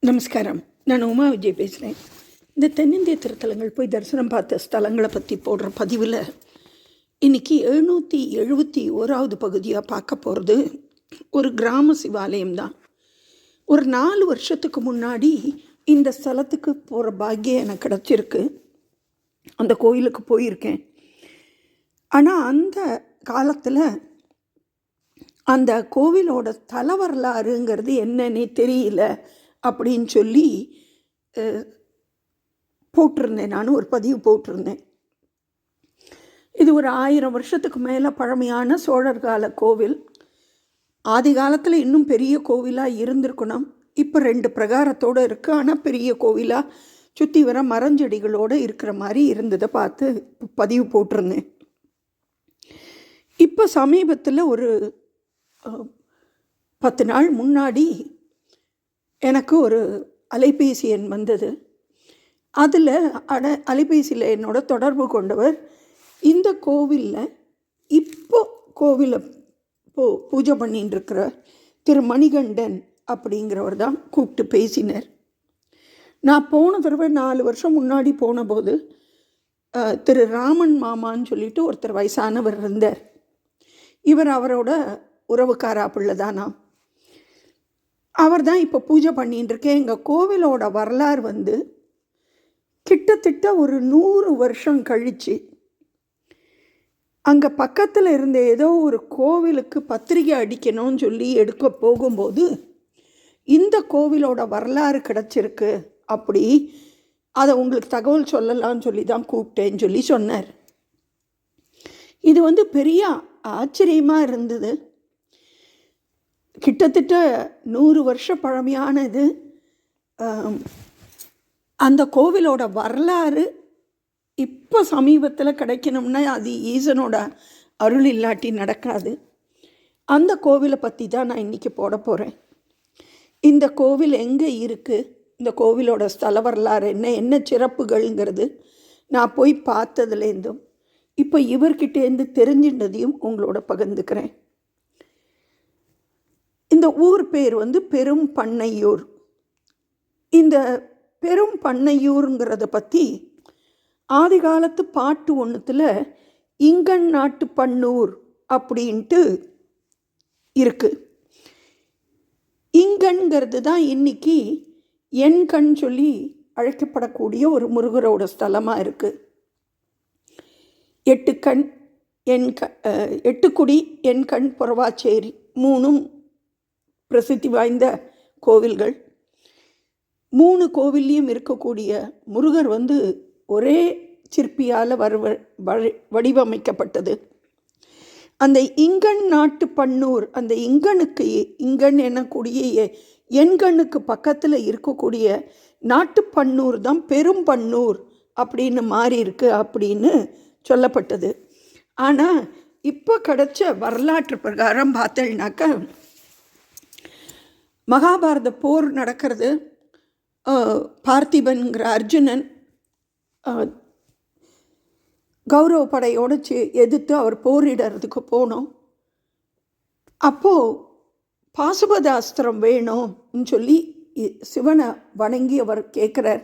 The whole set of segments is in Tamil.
நமஸ்காரம். நான் உமா விஜய் பேசுகிறேன். இந்த தென்னிந்திய திருத்தலங்கள் போய் தரிசனம் பார்த்த ஸ்தலங்களை பற்றி போடுற பதிவில் இன்றைக்கி 771வது பகுதியாக பார்க்க போகிறது ஒரு கிராம சிவாலயம் தான். ஒரு 4 வருஷத்துக்கு முன்னாடி இந்த ஸ்தலத்துக்கு போகிற பாக்கியம் எனக்கு கிடச்சிருக்கு. அந்த கோயிலுக்கு போயிருக்கேன். ஆனால் அந்த காலத்தில் அந்த கோவிலோட தல வரலாறுங்கிறது என்னன்னே தெரியல அப்படின்னு சொல்லி போட்டிருந்தேன். நான் ஒரு பதிவு போட்டிருந்தேன். இது ஒரு 1000 வருஷத்துக்கு மேலே பழமையான சோழர் கால கோவில். ஆதி காலத்தில் இன்னும் பெரிய கோவிலாக இருந்திருக்கணும். இப்போ 2 பிரகாரத்தோடு இருக்குது. ஆனால் பெரிய கோவிலாக சுற்றி வர மரஞ்செடிகளோடு இருக்கிற மாதிரி இருந்ததை பார்த்து பதிவு போட்டிருந்தேன். இப்போ சமீபத்தில் ஒரு 10 நாள் முன்னாடி எனக்கு ஒரு அலைபேசி எண் வந்தது. அதில் அலைபேசியில் என்னோட தொடர்பு கொண்டவர் இந்த கோவிலில் இப்போ கோவிலை பூஜை பண்ணின்னு இருக்கிற திரு மணிகண்டன் அப்படிங்கிறவர் தான் கூப்பிட்டு பேசினார். நான் போன தடவை 4 வருஷம் முன்னாடி போனபோது திரு ராமன் மாமான்னு சொல்லிட்டு ஒருத்தர் வயசானவர் இருந்தார். இவர் அவரோட உறவுக்காரா பிள்ளை தானா. அவர் தான் இப்போ பூஜை பண்ணின்னு இருக்கேன். எங்கள் கோவிலோட வரலாறு வந்து கிட்டத்தட்ட ஒரு 100 வருஷம் கழித்து அங்கே பக்கத்தில் இருந்த ஏதோ ஒரு கோவிலுக்கு பத்திரிகை அடிக்கணும்னு சொல்லி எடுக்க போகும்போது இந்த கோவிலோட வரலாறு கிடச்சிருக்கு. அப்படி அதை உங்களுக்கு தகவல் சொல்லலாம்னு சொல்லி தான் கூப்பிட்டேன்னு சொல்லி சொன்னார். இது வந்து பெரிய ஆச்சரியமாக இருந்தது. கிட்டத்தட்ட 100 வருஷ பழமையானது. அந்த கோவிலோட வரலாறு இப்போ சமீபத்தில் கிடைக்கணும்னா அது ஈசனோட அருள் இல்லாட்டி நடக்காது. அந்த கோவிலை பற்றி தான் நான் இன்றைக்கி போட போகிறேன். இந்த கோவில் எங்கே இருக்குது, இந்த கோவிலோட ஸ்தல வரலாறு என்ன சிறப்புகள்ங்கிறது நான் போய் பார்த்ததுலேருந்தும் இப்போ இவர்கிட்டேருந்து தெரிஞ்சின்றதையும் உங்களோட பகிர்ந்துக்கிறேன். இந்த ஊர் பேர் வந்து பெரும் பண்ணையூர். இந்த பெரும் பண்ணையூருங்கிறத பற்றி ஆதி காலத்து பாட்டு ஒன்றுத்தில் இங்கண் நாட்டு பண்ணூர் அப்படின்ட்டு இருக்குது. இங்கண்கிறது தான் இன்றைக்கி எண்கண் சொல்லி அழைக்கப்படக்கூடிய ஒரு முருகரோட ஸ்தலமாக இருக்குது. 8 கண் எட்டுக்குடி எண்கண் புறவாச்சேரி 3 பிரசித்தி வாய்ந்த கோவில்கள். 3 கோவில்லையும் இருக்கக்கூடிய முருகர் வந்து ஒரே சிற்பியால் வடிவமைக்கப்பட்டது. அந்த இங்கண் நாட்டு பண்ணூர், அந்த இங்கண் எனக்கூடிய எண்கண்ணுக்கு பக்கத்தில் இருக்கக்கூடிய நாட்டு பண்ணூர் தான் பெரும் பண்ணூர் அப்படின்னு மாறி இருக்கு அப்படின்னு சொல்லப்பட்டது. ஆனால் இப்போ கிடைச்ச வரலாற்று பிரகாரம் பார்த்தேன்னாக்கா மகாபாரத போர் நடக்கிறது. பார்த்திபன்கிற அர்ஜுனன் கௌரவ படையோடு எதிர்த்து அவர் போரிடுறதுக்கு போனோம். அப்போது பாசுபத அஸ்திரம் வேணும்னு சொல்லி சிவனை வணங்கி அவர் கேட்குறார்.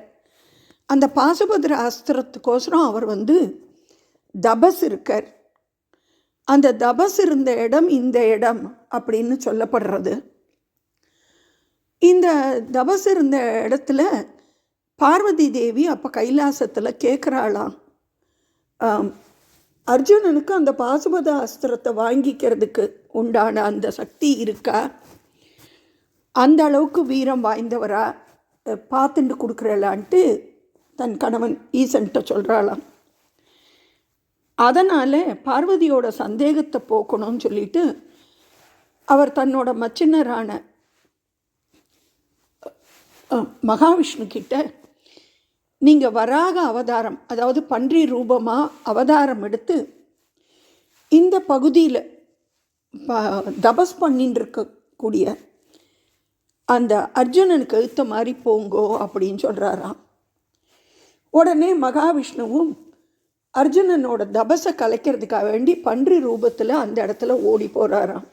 அந்த பாசுபத அஸ்திரத்துக்கோசரம் அவர் வந்து தபஸ் இருக்கார். அந்த தபஸ் இருந்த இடம் இந்த இடம் அப்படின்னு சொல்லப்படுறது. இந்த தபஸ் இருந்த இடத்துல பார்வதி தேவி அப்போ கைலாசத்தில் கேட்குறாளாம், அர்ஜுனனுக்கு அந்த பாசுபத அஸ்திரத்தை வாங்கிக்கிறதுக்கு உண்டான அந்த சக்தி இருக்கா, அந்த அளவுக்கு வீரம் வாய்ந்தவரா பார்த்துட்டு கொடுக்குறலான்ட்டு தன் கணவன் ஈசன்ட்ட சொல்கிறாளாம். அதனால் பார்வதியோட சந்தேகத்தை போக்கணும்னு சொல்லிட்டு அவர் தன்னோட மச்சினரான மகாவிஷ்ணு கிட்ட நீங்கள் வராக அவதாரம், அதாவது பன்றி ரூபமாக அவதாரம் எடுத்து இந்த பகுதியில் தபஸ் பண்ணின்னு இருக்கக்கூடிய அந்த அர்ஜுனனுக்கு எழுத்த மாதிரி போங்கோ அப்படின்னு சொல்கிறாராம். உடனே மகாவிஷ்ணுவும் அர்ஜுனனோட தபஸை கலைக்கிறதுக்காக வேண்டி பன்றி ரூபத்தில் அந்த இடத்துல ஓடி போகிறாராம்.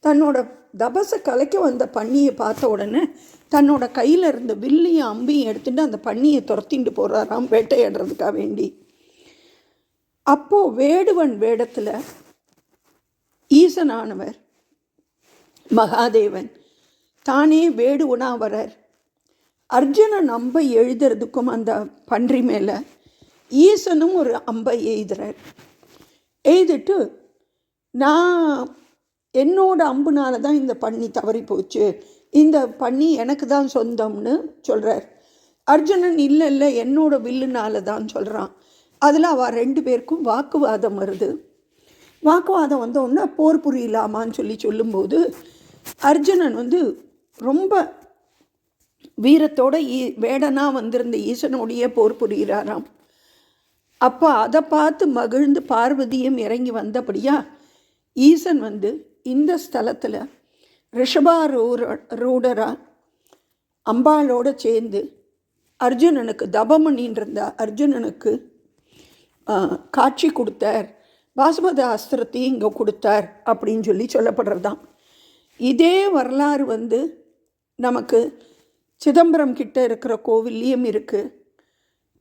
தன்னோட தபசை கலைக்க வந்த பன்னியை பார்த்த உடனே தன்னோட கையில் இருந்த வில்லையும் அம்பையும் எடுத்துட்டு அந்த பன்னியை துரத்திட்டு போகிறாராம் வேட்டையாடுறதுக்காக வேண்டி. அப்போது வேடுவன் வேடத்தில் ஈசனானவர் மகாதேவன் தானே வேடுவனாக வரார். அர்ஜுனன் அம்பை எழுதுறதுக்கும் அந்த பன்றி மேலே ஈசனும் ஒரு அம்பை எய்துறார். எய்துட்டு நான் என்னோட அம்புனால தான் இந்த பன்னி தவறி போச்சு, இந்த பன்னி எனக்கு தான் சொந்தம்னு சொல்கிறார். அர்ஜுனன் இல்லை இல்லை என்னோட வில்லுனால தான் சொல்கிறான். அதில் அவள் 2 பேருக்கும் வாக்குவாதம் வருது. வாக்குவாதம் வந்தோடனே போர் புரியலாமான்னு சொல்லும்போது அர்ஜுனன் ரொம்ப வீரத்தோட வேடனாக வந்திருந்த ஈசனோடைய போர் புரிகிறாராம். அப்போ அதை பார்த்து மகிழ்ந்து பார்வதியும் இறங்கி வந்தபடியா ஈசன் இந்த ஸ்தலத்தில் ரிஷபாரூடரா அம்பாளோடு சேர்ந்து அர்ஜுனனுக்கு தபமணின்னு இருந்த அர்ஜுனனுக்கு காட்சி கொடுத்தார். பாசுபத அஸ்திரத்தையும் இங்கே கொடுத்தார் அப்படின்னு சொல்லப்படுறது தான். இதே வரலாறு நமக்கு சிதம்பரம் கிட்ட இருக்கிற கோவில்லையும் இருக்குது.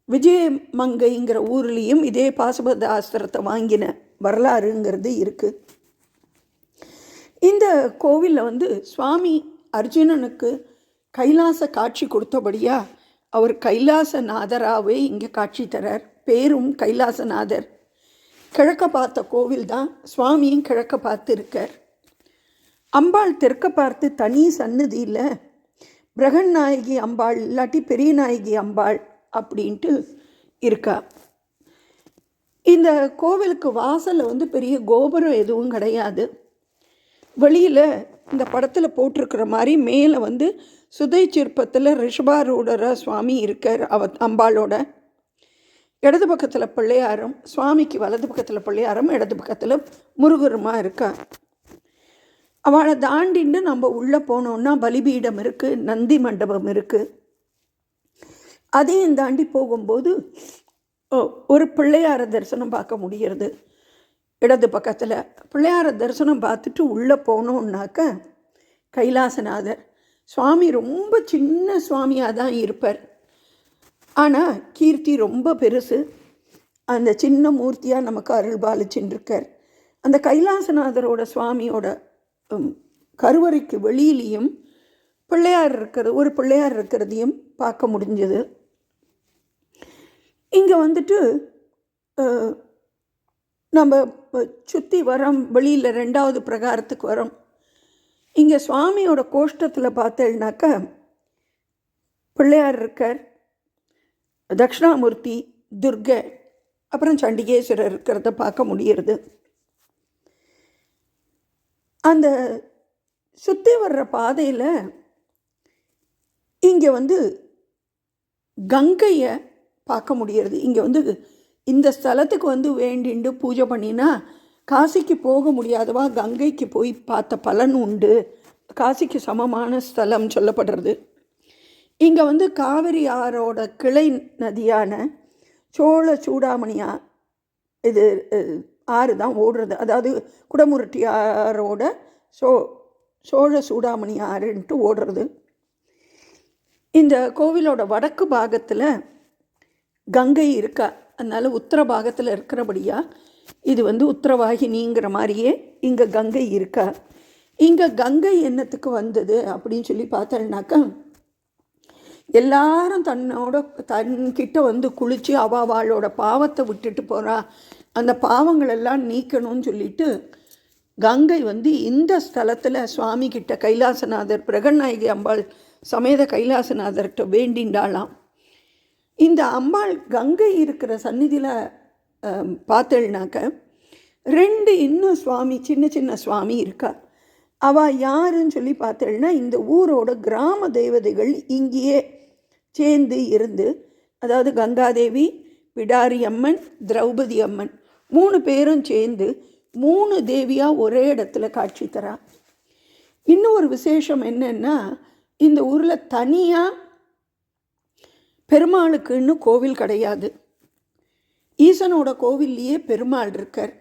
விஜயமங்கைங்கிற ஊர்லேயும் இதே பாசுபத அஸ்திரத்தை வாங்கின வரலாறுங்கிறது இருக்குது. இந்த கோவிலில் சுவாமி அர்ஜுனனுக்கு கைலாச காட்சி கொடுத்தபடியா அவர் கைலாசநாதராகவே இங்கே காட்சி தரார். பேரும் கைலாசநாதர். கிழக்க பார்த்த கோவில் தான், சுவாமியும் கிழக்க பார்த்து இருக்கார். அம்பாள் தெற்க பார்த்து தனி சன்னதியில் பிரகன்நாயகி அம்பாள் இல்லாட்டி பெரிய நாயகி அம்பாள் அப்படின்ட்டு இருக்கா. இந்த கோவிலுக்கு வாசலில் பெரிய கோபுரம் எதுவும் கிடையாது. வெளியில் இந்த படத்தில் போட்டிருக்கிற மாதிரி மேலே சுதை சிற்பத்தில் ரிஷபாரூடர சுவாமி இருக்கார். அம்பாளோட இடது பக்கத்தில் பிள்ளையாரும், சுவாமிக்கு வலது பக்கத்தில் பிள்ளையாரும், இடது பக்கத்தில் முருகருமா இருக்கா. அவளை தாண்டின்னு நம்ம உள்ளே போனோன்னா பலிபீடம் இருக்குது, நந்தி மண்டபம் இருக்குது. அதையும் தாண்டி போகும்போது ஒரு பிள்ளையார தரிசனம் பார்க்க முடிகிறது. இடது பக்கத்தில் பிள்ளையார தரிசனம் பார்த்துட்டு உள்ளே போனோன்னாக்க கைலாசநாதர் சுவாமி ரொம்ப சின்ன சுவாமியாக தான் இருப்பார். ஆனால் கீர்த்தி ரொம்ப பெருசு. அந்த சின்ன மூர்த்தியாக நமக்கு அருள் பாலிச்சுருக்கார். அந்த கைலாசநாதரோட சுவாமியோட கருவறைக்கு வெளியிலையும் ஒரு பிள்ளையார் இருக்கிறதையும் பார்க்க முடிஞ்சது. இங்கே நம்ம சுற்றி வரோம், வெளியில் 2வது பிரகாரத்துக்கு வரோம். இங்கே சுவாமியோட கோஷ்டத்தில் பார்த்தேன்னாக்கா பிள்ளையார் இருக்கார், தட்சிணாமூர்த்தி, துர்கை, அப்புறம் சண்டிகேஸ்வரர் இருக்கிறத பார்க்க முடிகிறது. அந்த சுற்றி வர்ற பாதையில் இங்கே கங்கையை பார்க்க முடிகிறது. இங்கே இந்த ஸ்தலத்துக்கு வேண்டிண்டு பூஜை பண்ணினா காசிக்கு போக முடியாதவா கங்கைக்கு போய் பார்த்த பலன் உண்டு. காசிக்கு சமமான ஸ்தலம் சொல்லப்படுறது. இங்கே காவிரி ஆறோட கிளை நதியான சோழ சூடாமணியா இது ஆறு தான் ஓடுறது. அதாவது குடமுருட்டி ஆறோட சோழ சூடாமணி ஆறுன்ட்டு ஓடுறது. இந்த கோவிலோட வடக்கு பாகத்தில் கங்கை இருக்கா. அதனால் உத்தர பாகத்தில் இருக்கிறபடியா இது உத்தரவாகினிங்கிற மாதிரியே இங்கே கங்கை இருக்கா. இங்கே கங்கை என்னத்துக்கு வந்தது அப்படின்னு பார்த்தோம்னாக்கா எல்லாரும் தன்கிட்ட குளித்து அவளோட பாவத்தை விட்டுட்டு போகிறா. அந்த பாவங்களெல்லாம் நீக்கணும்னு சொல்லிட்டு கங்கை இந்த ஸ்தலத்தில் சுவாமி கிட்ட கைலாசநாதர் பிரகன்நாயகி அம்பாள் சமேத கைலாசநாதர்கிட்ட வேண்டிண்டாளாம். இந்த அம்பாள் கங்கை இருக்கிற சந்நிதியில் பார்த்தேன்னாக்க 2 இன்னும் சுவாமி சின்ன சின்ன சுவாமி இருக்கா. அவள் யாருன்னு பார்த்தேன்னா இந்த ஊரோட கிராம தேவதைகள் இங்கேயே சேர்ந்து இருந்து, அதாவது கங்காதேவி, பிடாரி அம்மன், திரௌபதி அம்மன் 3 பேரும் சேர்ந்து 3 தேவியாக ஒரே இடத்துல காட்சி தரா. இன்னும் ஒரு விசேஷம் என்னென்னா இந்த ஊரில் தனியாக பெருமாளுக்குன்னு கோவில் கிடையாது. ஈசனோட கோவில்லையே பெருமாள் இருக்கார்.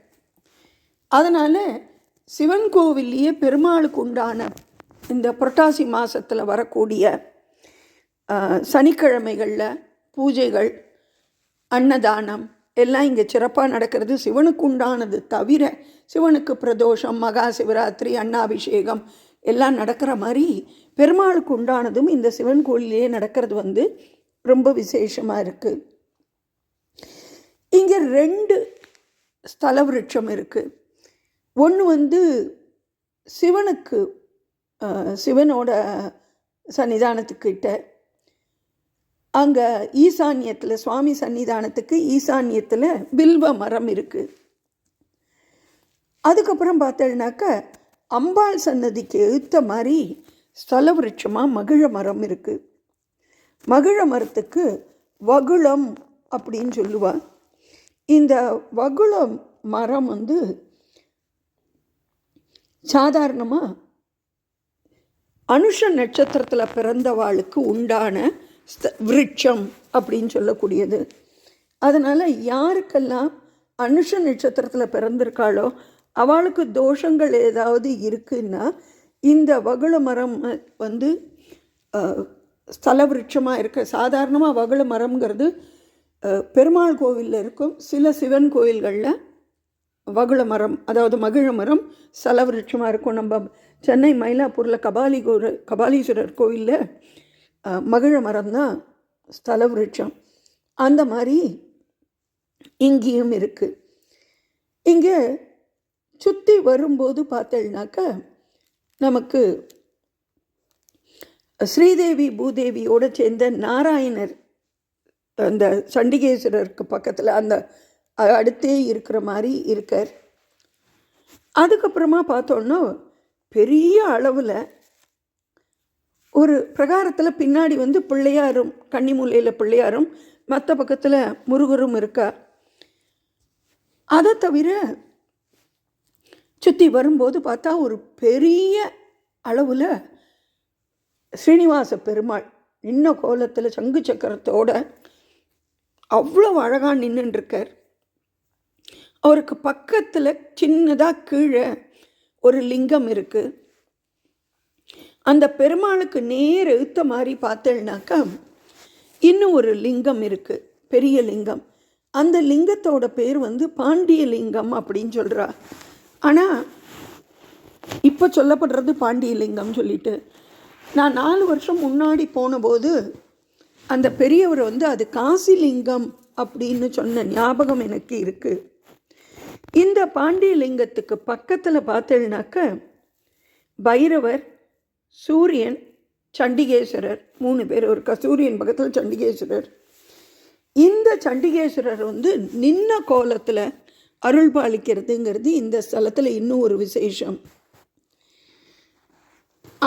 அதனால் சிவன் கோவில்லையே பெருமாளுக்கு உண்டான இந்த புரட்டாசி மாதத்தில் வரக்கூடிய சனிக்கிழமைகளில் பூஜைகள், அன்னதானம் எல்லாம் இங்கே சிறப்பாக நடக்கிறது. சிவனுக்கு உண்டானது தவிர சிவனுக்கு பிரதோஷம், மகா சிவராத்திரி, அன்னாபிஷேகம் எல்லாம் நடக்கிற மாதிரி பெருமாளுக்கு உண்டானதும் இந்த சிவன் கோயிலே நடக்கிறது ரொம்ப விசேஷமாக இருக்குது. இங்கே 2 ஸ்தல விருட்சம் இருக்குது. ஒன்று சிவனுக்கு சிவனோட சன்னிதானத்துக்கிட்ட அங்கே ஈசான்யத்தில், சுவாமி சன்னிதானத்துக்கு ஈசான்யத்தில் பில்வ மரம் இருக்குது. அதுக்கப்புறம் பார்த்தேன்னாக்க அம்பாள் சன்னதிக்கு எழுத்த மாதிரி ஸ்தல விருட்சமாக மகிழ மரம் இருக்குது. மகிழ மரத்துக்கு வகுளம் அப்படின்னு சொல்லுவாள். இந்த வகுள மரம் சாதாரணமாக அனுஷ நட்சத்திரத்தில் பிறந்தவாளுக்கு உண்டான விருட்சம் அப்படின்னு சொல்லக்கூடியது. அதனால் யாருக்கெல்லாம் அனுஷ நட்சத்திரத்தில் பிறந்திருக்காளோ அவளுக்கு தோஷங்கள் ஏதாவது இருக்குன்னா இந்த வகுள மரம் ஸ்தல விருட்சமாக இருக்க. சாதாரணமாக வகுள மரம்ங்கிறது பெருமாள் கோவிலில் இருக்கும். சில சிவன் கோயில்களில் வகுள மரம், அதாவது மகிழ மரம் ஸ்தல விருட்சமாக இருக்கும். நம்ம சென்னை மயிலாப்பூரில் கபாலீஸ்வரர் கோவிலில் மகிழ மரம் தான் ஸ்தல விருட்சம். அந்த மாதிரி இங்கேயும் இருக்குது. இங்கே சுற்றி வரும்போது பார்த்தேன்னாக்க நமக்கு ஸ்ரீதேவி பூதேவியோடு சேர்ந்த நாராயணர் அந்த சண்டிகேஸ்வரருக்கு பக்கத்தில் அந்த அடுத்தே இருக்கிற மாதிரி இருக்கார். அதுக்கப்புறமா பார்த்தோன்னா பெரிய அளவில் ஒரு பிரகாரத்தில் பின்னாடி பிள்ளையாரும், கன்னிமூலையில் பிள்ளையாரும், மற்ற பக்கத்தில் முருகரும் இருக்கா. அதை தவிர சுற்றி வரும்போது பார்த்தா ஒரு பெரிய அளவில் ஸ்ரீனிவாச பெருமாள் நின்ன கோலத்தில் சங்கு சக்கரத்தோட அவ்வளோ அழகாக நின்றுருக்கார். அவருக்கு பக்கத்தில் சின்னதாக கீழே ஒரு லிங்கம் இருக்குது. அந்த பெருமாளுக்கு நேர் எழுத்த மாதிரி பார்த்தேன்னாக்கா இன்னும் ஒரு லிங்கம் இருக்குது, பெரிய லிங்கம். அந்த லிங்கத்தோட பேர் பாண்டிய லிங்கம் அப்படின்னு சொல்கிறா. ஆனால் இப்போ சொல்லப்படுறது பாண்டிய லிங்கம் சொல்லிட்டு, நான் 4 வருஷம் முன்னாடி போனபோது அந்த பெரியவர் அது காசிலிங்கம் அப்படின்னு சொன்ன ஞாபகம் எனக்கு இருக்குது. இந்த பாண்டிய லிங்கத்துக்கு பக்கத்தில் பார்த்தேன்னாக்க பைரவர், சூரியன், சண்டிகேஸ்வரர் 3 பேர் இருக்கா. சூரியன் பக்கத்தில் சண்டிகேஸ்வரர். இந்த சண்டிகேஸ்வரர் நின்ன கோலத்தில் அருள் பாலிக்கிறதுங்கிறது இந்த ஸ்தலத்தில் இன்னும் ஒரு விசேஷம்.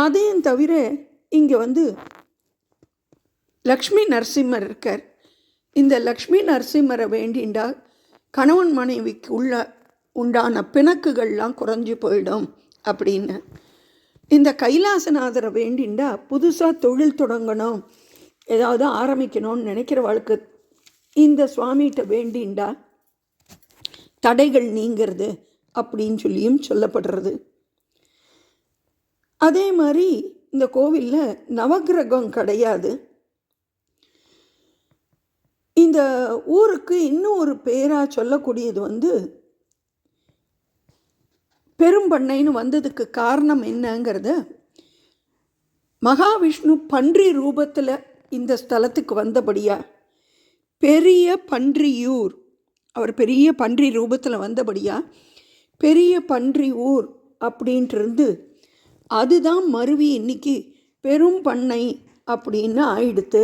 அதையும் தவிர இங்கே லக்ஷ்மி நரசிம்மர் இருக்கார். இந்த லக்ஷ்மி நரசிம்மரை வேண்டிண்டா கணவன் மனைவிக்கு உண்டான பிணக்குகள்லாம் குறைஞ்சி போயிடும் அப்படின்னு. இந்த கைலாசநாதரை வேண்டிண்டா புதுசாக தொழில் தொடங்கணும், ஏதாவது ஆரம்பிக்கணும்னு நினைக்கிறவளுக்கு இந்த சுவாமிகிட்ட வேண்டிண்டா தடைகள் நீங்கிறது அப்படின்னு சொல்லியும் சொல்லப்படுறது. அதே மாதிரி இந்த கோவிலில் நவக்கிரகம் கிடையாது. இந்த ஊருக்கு இன்னும் ஒரு பேராக சொல்லக்கூடியது பெரும்பண்ணைன்னு வந்ததுக்கு காரணம் என்னங்கிறத மகாவிஷ்ணு பன்றி ரூபத்தில் இந்த ஸ்தலத்துக்கு வந்தபடியா பெரிய பன்றியூர், அவர் பெரிய பன்றி ரூபத்தில் வந்தபடியா பெரிய பன்றி ஊர் அப்படின்ட்டு அதுதான் மருவி இன்னைக்கு பெரும் பண்ணை அப்படின்னு ஆயிடுத்து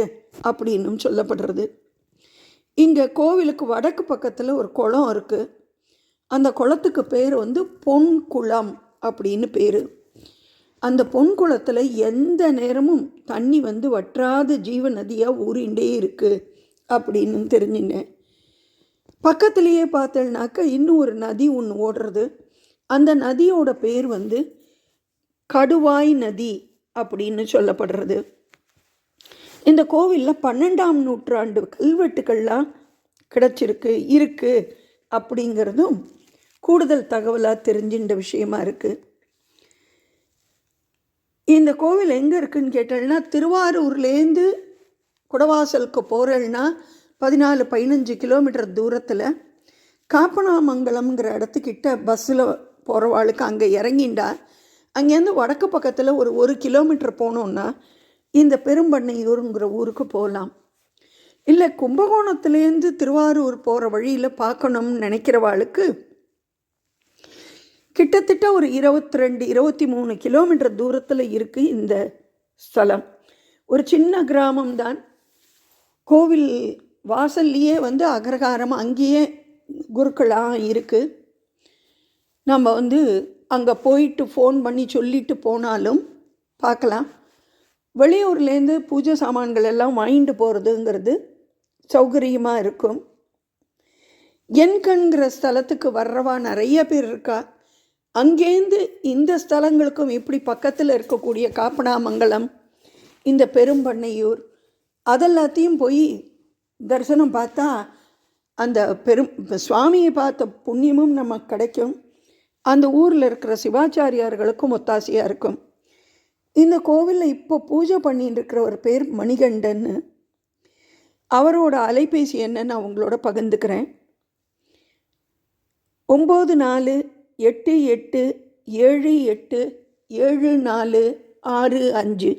அப்படின்னும் சொல்லப்படுறது. இங்கே கோவிலுக்கு வடக்கு பக்கத்தில் ஒரு குளம் இருக்குது. அந்த குளத்துக்கு பேர் பொன்குளம் அப்படின்னு பேர். அந்த பொன்குளத்தில் எந்த நேரமும் தண்ணி வற்றாத ஜீவ நதியாக ஊறிண்டே இருக்குது அப்படின்னு தெரிஞ்சினேன். பக்கத்துலேயே பார்த்தேன்னாக்க இன்னும் ஒரு நதி ஒன்று ஓடுறது. அந்த நதியோட பேர் கடுவாய் நதி அப்படின்னு சொல்லப்படுறது. இந்த கோவிலில் 12ஆம் நூற்றாண்டு கல்வெட்டுக்கள்லாம் கிடச்சிருக்கு இருக்குது அப்படிங்கிறதும் கூடுதல் தகவலாக தெரிஞ்சின்ற விஷயமா இருக்குது. இந்த கோவில் எங்கே இருக்குதுன்னு கேட்டேன்னா, திருவாரூர்லேருந்து குடவாசலுக்கு போகிறேன்னா 14-15 கிலோமீட்டர் தூரத்தில் காப்பனாமங்கலம்ங்கிற இடத்துக்கிட்ட பஸ்ஸில் போகிறவாளுக்கு அங்கே இறங்கிண்டா அங்கேருந்து வடக்கு பக்கத்தில் ஒரு 1 கிலோமீட்டர் போனோன்னா இந்த பெரும்பண்ணையூருங்கிற ஊருக்கு போகலாம். இல்லை கும்பகோணத்துலேருந்து திருவாரூர் போகிற வழியில் பார்க்கணும்னு நினைக்கிறவாளுக்கு கிட்டத்தட்ட ஒரு 22-23 கிலோமீட்டர் தூரத்தில் இருக்குது இந்த ஸ்தலம். ஒரு சின்ன கிராமம்தான். கோவில் வாசல்லையே அகரகாரம் அங்கேயே குருக்களாக இருக்குது. நம்ம அங்கே போயிட்டு ஃபோன் பண்ணி சொல்லிட்டு போனாலும் பார்க்கலாம். வெளியூர்லேருந்து பூஜை சாமான்கள் எல்லாம் வாங்கிட்டு போகிறதுங்கிறது சௌகரியமாக இருக்கும். என்கண்கிற ஸ்தலத்துக்கு வர்றவா நிறைய பேர் இருக்கா. அங்கேருந்து இந்த ஸ்தலங்களுக்கும் இப்படி பக்கத்தில் இருக்கக்கூடிய காப்பனாமங்கலம், இந்த பெரும்பண்ணையூர் அதெல்லாத்தையும் போய் தரிசனம் பார்த்தா அந்த சுவாமியை பார்த்த புண்ணியமும் நமக்கு கிடைக்கும். அந்த ஊரில் இருக்கிற சிவாச்சாரியார்களுக்கும் ஒத்தாசையாக இருக்கும். இந்த கோவிலில் இப்போ பூஜை பண்ணிட்டு இருக்கிற ஒரு பேர் மணிகண்டன்னு. அவரோட அலைபேசி என்னன்னு நான் உங்களோட பகிர்ந்துக்கிறேன். 9478787465.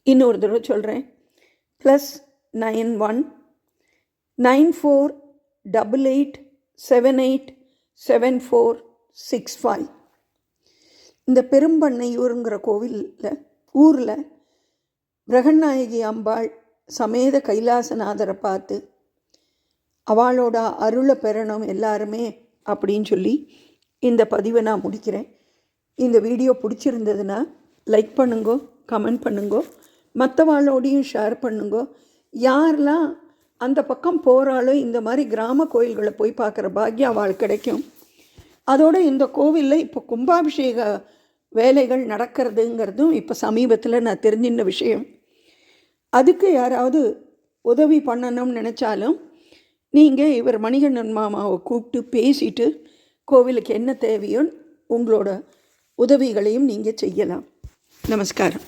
இன்னொரு தடவை சொல்கிறேன். +91 9488787465. இந்த பெரும்பண்ணையூருங்கிற ஊரில் பிரகன்நாயகி அம்பாள் சமேத கைலாசநாதரை பார்த்து அவளோட அருளை பெறணும் எல்லாருமே அப்படின்னு சொல்லி இந்த பதிவை நான் முடிக்கிறேன். இந்த வீடியோ பிடிச்சிருந்ததுன்னா லைக் பண்ணுங்கோ, கமெண்ட் பண்ணுங்கோ, மற்றவாளோடையும் ஷேர் பண்ணுங்கோ. யாரெல்லாம் அந்த பக்கம் போகிறாலோ இந்த மாதிரி கிராம கோயில்களை போய் பார்க்குற பாக்கியம் அவள் கிடைக்கும். அதோடு இந்த கோவிலில் இப்போ கும்பாபிஷேக வேலைகள் நடக்கிறதுங்கிறதும் இப்போ சமீபத்தில் நான் தெரிஞ்சின்ற விஷயம். அதுக்கு யாராவது உதவி பண்ணணும்னு நினச்சாலும் நீங்கள் இவர் மணிகண்டன் மாமாவை கூப்பிட்டு பேசிட்டு கோவிலுக்கு என்ன தேவையோ உங்களோட உதவிகளையும் நீங்கள் செய்யலாம். நமஸ்காரம்.